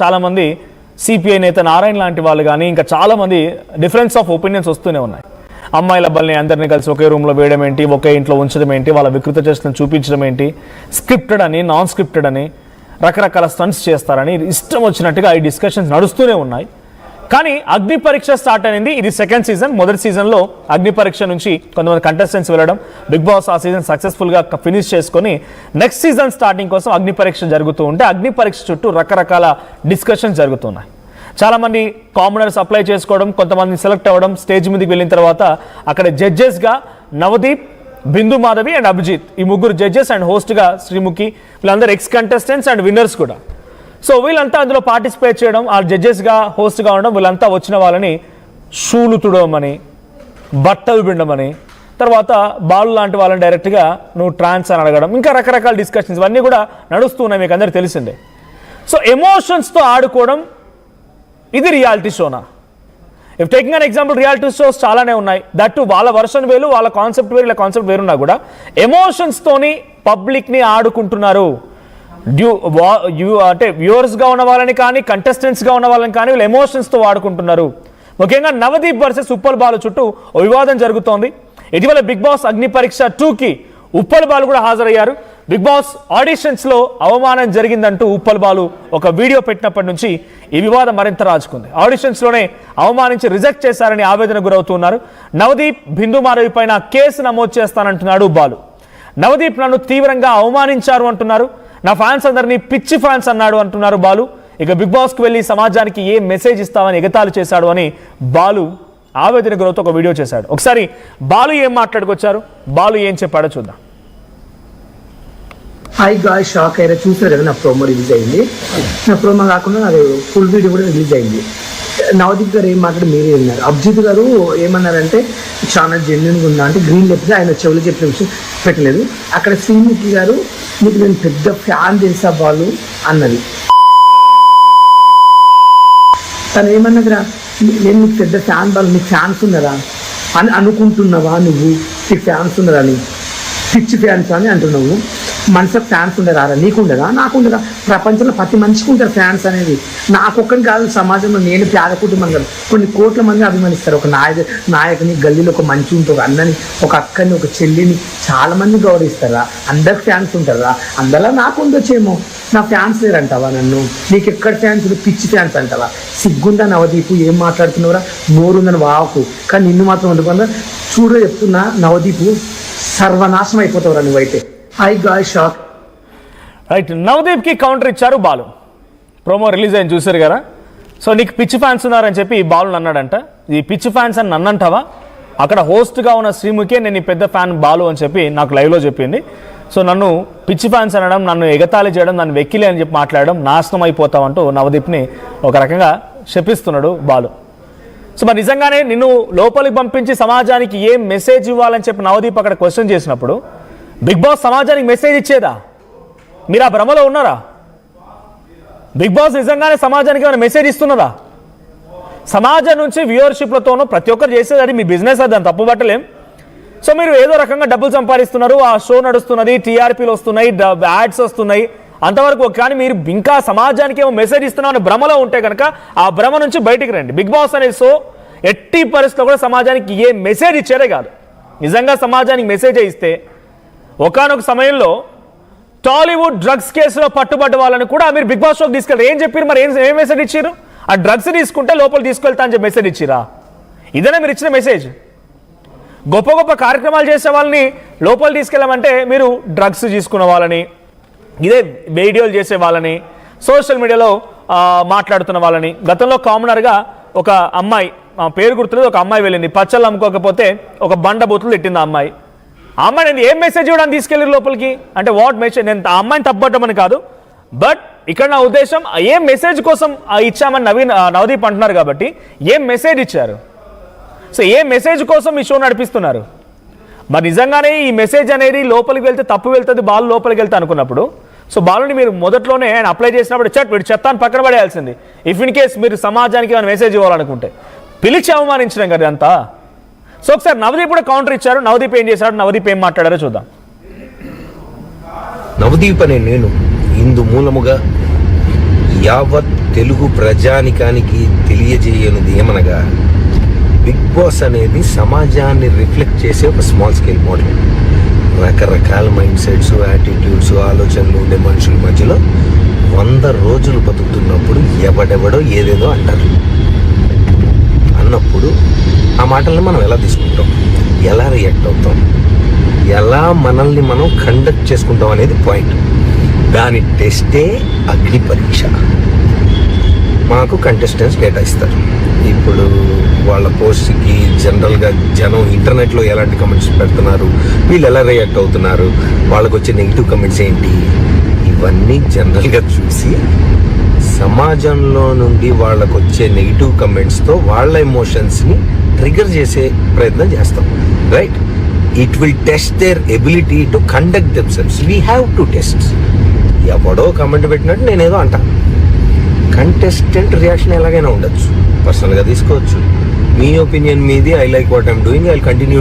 చాలామంది సిపిఐ నేత నారాయణ లాంటి వాళ్ళు కానీ ఇంకా చాలామంది డిఫరెన్స్ ఆఫ్ ఒపీనియన్స్ వస్తూనే ఉన్నాయి. అమ్మాయిల అబ్బాయిని అందరినీ కలిసి ఒకే రూమ్లో వేయడం ఏంటి, ఒకే ఇంట్లో ఉంచడం ఏంటి, వాళ్ళ వికృత చేష్టలను చూపించడం ఏంటి, స్క్రిప్టెడ్ అని నాన్ స్క్రిప్టెడ్ అని రకరకాల స్టంట్స్ చేస్తారని ఇష్టం వచ్చినట్టుగా ఈ డిస్కషన్స్ నడుస్తూనే ఉన్నాయి. కానీ అగ్ని పరీక్ష స్టార్ట్ అయింది. ఇది సెకండ్ సీజన్. మొదటి సీజన్లో అగ్ని పరీక్ష నుంచి కొంతమంది కంటెస్టెంట్స్ వెళ్ళడం, బిగ్ బాస్ ఆ సీజన్ సక్సెస్ఫుల్గా ఫినిష్ చేసుకొని నెక్స్ట్ సీజన్ స్టార్టింగ్ కోసం అగ్ని పరీక్ష జరుగుతూ ఉంటే అగ్ని పరీక్ష చుట్టూ రకరకాల డిస్కషన్స్ జరుగుతున్నాయి. చాలామంది కామనర్స్ అప్లై చేసుకోవడం, కొంతమంది సెలెక్ట్ అవ్వడం, స్టేజ్ మీదకి వెళ్ళిన తర్వాత అక్కడ జడ్జెస్గా నవదీప్, బిందు మాధవి అండ్ అభిజిత్, ఈ ముగ్గురు జడ్జెస్ అండ్ హోస్ట్గా శ్రీముఖి, వీళ్ళందరూ ఎక్స్ కంటెస్టెంట్స్ అండ్ విన్నర్స్ కూడా. సో వీళ్ళంతా అందులో పార్టిసిపేట్ చేయడం, ఆ జడ్జెస్గా హోస్ట్గా ఉండడం, వీళ్ళంతా వచ్చిన వాళ్ళని షూలు తుడవమని, బట్టలు పిండమని, తర్వాత బాలు లాంటి వాళ్ళని డైరెక్ట్గా నువ్వు ట్రాన్స్ అని అడగడం, ఇంకా రకరకాల డిస్కషన్స్ ఇవన్నీ కూడా నడుస్తున్నాయి, మీకు అందరికీ తెలిసిందే. సో ఎమోషన్స్తో ఆడుకోవడం ఇది రియాలిటీ షోనా? If taking an example, reality shows చాలానే ఉన్నాయి. దట్ వాళ్ళ వర్షన్ వేరు, వాళ్ళ కాన్సెప్ట్ వేరు, ఇలా కాన్సెప్ట్ వేరున్నా కూడా ఎమోషన్స్తోని పబ్లిక్ని ఆడుకుంటున్నారు. అంటే వ్యూవర్స్గా ఉన్న వాళ్ళని కానీ కంటెస్టెంట్స్గా ఉన్న వాళ్ళని కానీ వీళ్ళు ఎమోషన్స్తో వాడుకుంటున్నారు. ముఖ్యంగా నవదీప్ వర్సెస్ ఉప్పల్ బాలు చుట్టూ ఓ వివాదం జరుగుతోంది. ఇటీవల బిగ్ బాస్ అగ్ని పరీక్ష 2కి ఉప్పల్ బాలు కూడా హాజరయ్యారు. బిగ్ బాస్ ఆడిషన్స్లో అవమానం జరిగిందంటూ ఉప్పల్ బాలు ఒక వీడియో పెట్టినప్పటి నుంచి ఈ వివాదం మరింత రాజుకుంది. ఆడిషన్స్లోనే అవమానించి రిజెక్ట్ చేశారని ఆవేదన గురవుతున్నారు. నవదీప్, బిందు మాధవి పైన కేసు నమోదు చేస్తానంటున్నాడు బాలు. నవదీప్ నన్ను తీవ్రంగా అవమానించారు అంటున్నారు. నా ఫ్యాన్స్ అందరినీ పిచ్చి ఫ్యాన్స్ అన్నాడు అంటున్నారు బాలు. ఇక బిగ్ బాస్కి వెళ్ళి సమాజానికి ఏ మెసేజ్ ఇస్తామని ఎగతాళి చేశాడు అని బాలు ఆవేదన గురవుతూ ఒక వీడియో చేశాడు. ఒకసారి బాలు ఏం మాట్లాడుకొచ్చారు, బాలు ఏం చెప్పాడో చూద్దాం. హాయ్ గాయ్, షాక్ అయ్యారా? చూసారు కదా, నా ప్రోమో రిలీజ్ అయింది. నా ప్రోమో కాకుండా నాది ఫుల్ వీడియో కూడా రిలీజ్ అయింది. నవదీప్ గారు ఏం మాట్లాడి మీరే విన్నారు. అభిజిత్ గారు ఏమన్నారంటే చాలా జెన్యున్గా ఉందా అంటే గ్రీన్ లేకపోతే ఆయన చెవులు చెప్పిన విషయం పెట్టలేదు. అక్కడ శ్రీముఖి గారు మీకు నేను పెద్ద ఫ్యాన్ తెలుసా బాలు అన్నది. తను ఏమన్నదిరా, నేను నీకు పెద్ద ఫ్యాన్ బాలు, నీకు ఫ్యాన్స్ ఉన్నారా అని అనుకుంటున్నావా? నువ్వు నీకు ఫ్యాన్స్ ఉన్నారా అని, పిచ్చి ఫ్యాన్స్ అని అంటున్నావు. మనసుకు ఫ్యాన్స్ ఉండరా? నీకుండదా? నాకుండదా? ప్రపంచంలో ప్రతి మనిషికి ఉంటారు ఫ్యాన్స్ అనేది. నాకొక్కని కాదు, సమాజంలో నేను పేద కుటుంబం కాదు, కొన్ని కోట్ల మంది అభిమానిస్తారు. ఒక నాయకుని, గల్లీలో ఒక మంచి ఉంటుంది, ఒక అన్నని, ఒక అక్కని, ఒక చెల్లిని చాలా మంది గౌరవిస్తారా? అందరికి ఫ్యాన్స్ ఉంటారా? అందులో నాకు ఉండొచ్చేమో. నా ఫ్యాన్స్ లేరంటావా? నన్ను నీకు ఎక్కడ ఫ్యాన్స్? పిచ్చి ఫ్యాన్స్ అంటావా? సిగ్గుందా నవదీపు? ఏం మాట్లాడుతున్నావురా? నోరుందని వాకు, కానీ నిన్ను మాత్రం వండుకుందా. చూడ చెప్తున్నా, నవదీపు సర్వనాశనం అయిపోతావురా నువ్వైతే. I guy shock. రైట్, నవదీప్కి కౌంటర్ ఇచ్చారు బాలు. ప్రోమో రిలీజ్ అయింది, చూసారు కదా. సో నీకు పిచ్చి ఫ్యాన్స్ ఉన్నారని చెప్పి బాలు అన్నాడంట. ఈ పిచ్చి ఫ్యాన్స్ అని నన్నంటావా? అక్కడ హోస్ట్గా ఉన్న శ్రీముఖే నేను ఈ పెద్ద ఫ్యాన్ బాలు అని చెప్పి నాకు లైవ్లో చెప్పింది. సో నన్ను పిచ్చి ఫ్యాన్స్ అనడం, నన్ను ఎగతాళి చేయడం, నన్ను వెక్కిలే అని చెప్పి మాట్లాడడం, నాశనం అయిపోతామంటూ నవదీప్ని ఒక రకంగా శపిస్తున్నాడు బాలు. సో మరి నిజంగానే నిన్ను లోపలికి పంపించి సమాజానికి ఏం మెసేజ్ ఇవ్వాలని చెప్పి నవదీప్ అక్కడ క్వశ్చన్ చేసినప్పుడు బిగ్ బాస్ సమాజానికి మెసేజ్ ఇచ్చేదా? మీరు ఆ భ్రమలో ఉన్నారా? బిగ్ బాస్ నిజంగానే సమాజానికి ఏమైనా మెసేజ్ ఇస్తున్నదా? సమాజం నుంచి వ్యూవర్షిప్లతోనూ ప్రతి ఒక్కరు చేసేది అది మీ బిజినెస్, అది దాన్ని తప్పుపట్టలేం. సో మీరు ఏదో రకంగా డబ్బులు సంపాదిస్తున్నారు, ఆ షో నడుస్తున్నది, టీఆర్పీలు వస్తున్నాయి, యాడ్స్ వస్తున్నాయి, అంతవరకు. కానీ మీరు ఇంకా సమాజానికి ఏమో మెసేజ్ ఇస్తున్నామని భ్రమలో ఉంటే కనుక ఆ భ్రమ నుంచి బయటికి రండి. బిగ్ బాస్ అనే షో ఎట్టి పరిస్థితుల్లో కూడా సమాజానికి ఏ మెసేజ్ ఇచ్చేదే కాదు. నిజంగా సమాజానికి మెసేజ్ ఇస్తే ఒకానొక సమయంలో టాలీవుడ్ డ్రగ్స్ కేసులో పట్టుబడ్డ వాళ్ళని కూడా మీరు బిగ్ బాస్ షోకి తీసుకెళ్ళారు. ఏం చెప్పారు మరి? ఏం మెసేజ్ ఇచ్చారు? ఆ డ్రగ్స్ తీసుకుంటే లోపల తీసుకెళ్తా అని చెప్పి మెసేజ్ ఇచ్చిరా? ఇదేనా మీరు ఇచ్చిన మెసేజ్? గొప్ప గొప్ప కార్యక్రమాలు చేసే వాళ్ళని లోపల తీసుకెళ్ళామంటే మీరు డ్రగ్స్ తీసుకున్న వాళ్ళని, ఇదే వీడియోలు చేసే వాళ్ళని, సోషల్ మీడియాలో మాట్లాడుతున్న వాళ్ళని. గతంలో కామనర్గా ఒక అమ్మాయి, పేరు గుర్తులేదు, ఒక అమ్మాయి వెళ్ళింది, పచ్చళ్ళు అమ్ముకోకపోతే ఒక బండ బూతులు తిట్టింది ఆ అమ్మాయి. ఆ అమ్మాయి నేను ఏం మెసేజ్ ఇవ్వడానికి తీసుకెళ్ళారు లోపలికి అంటే వాట్ మెసేజ్? నేను ఆ అమ్మాయిని తప్పబడ్డమని కాదు, బట్ ఇక్కడ నా ఉద్దేశం ఏం మెసేజ్ కోసం ఇచ్చామని నవదీప్ అంటున్నారు కాబట్టి ఏం మెసేజ్ ఇచ్చారు? సో ఏ మెసేజ్ కోసం ఈ షో నడిపిస్తున్నారు? మరి నిజంగానే ఈ మెసేజ్ అనేది లోపలికి వెళ్తే తప్పు వెళ్తుంది, బాలు లోపలికి వెళ్తే అనుకున్నప్పుడు, సో బాలుని మీరు మొదట్లోనే ఆయన అప్లై చేసినప్పుడు వీడు చెత్తాన్ని పక్కన పడేయాల్సింది. ఇఫ్ ఇన్ కేస్ మీరు సమాజానికి ఏమైనా మెసేజ్ ఇవ్వాలనుకుంటే పిలిచి అవమానించడం కదా అంతా. సో ఒకసారి నవదీప్ కూడా కౌంటర్ ఇచ్చారు. నవదీప్ ఏం చేశాడు, నవదీప్ ఏం మాట్లాడారో చూద్దాం. నవదీప్ అనే నేను హిందూ మూలముగా యావత్ తెలుగు ప్రజానికానికి తెలియజేయనిది ఏమనగా బిగ్ బాస్ అనేది సమాజాన్ని రిఫ్లెక్ట్ చేసే ఒక స్మాల్ స్కేల్ మోడల్. రకరకాల మైండ్ సెట్స్, యాటిట్యూడ్స్, ఆలోచనలు ఉండే మనుషుల మధ్యలో 100 రోజులు బతుకుతున్నప్పుడు ఎవడెవడో ఏదేదో అంటారు. అన్నప్పుడు ఆ మాటల్ని మనం ఎలా తీసుకుంటాం, ఎలా రియాక్ట్ అవుతాం, ఎలా మనల్ని మనం కండక్ట్ చేసుకుంటాం అనేది పాయింట్. దాని టెస్టే అగ్ని పరీక్ష. మాకు కంటెస్టెంట్స్ కేటాయిస్తారు. ఇప్పుడు వాళ్ళ పోస్ట్కి జనరల్గా జనం ఇంటర్నెట్లో ఎలాంటి కమెంట్స్ పెడుతున్నారు, వీళ్ళు ఎలా రియాక్ట్ అవుతున్నారు, వాళ్ళకు వచ్చే నెగిటివ్ కమెంట్స్ ఏంటి, ఇవన్నీ జనరల్గా చూసి సమాజంలో నుండి వాళ్ళకు వచ్చే నెగిటివ్ కమెంట్స్తో వాళ్ళ ఎమోషన్స్ని ట్రిగర్ చేసే ప్రయత్నం చేస్తాం. Right? It will test there ability to conduct themselves. We have to test. ఎవడో కమెంట్ పెట్టినట్టు నేనేదో అంటాను. కంటెస్టెంట్ రియాక్షన్ ఎలాగైనా ఉండొచ్చు, పర్సనల్గా తీసుకోవచ్చు. మీ ఒపీనియన్ మీది. I like what I'm doing, I continue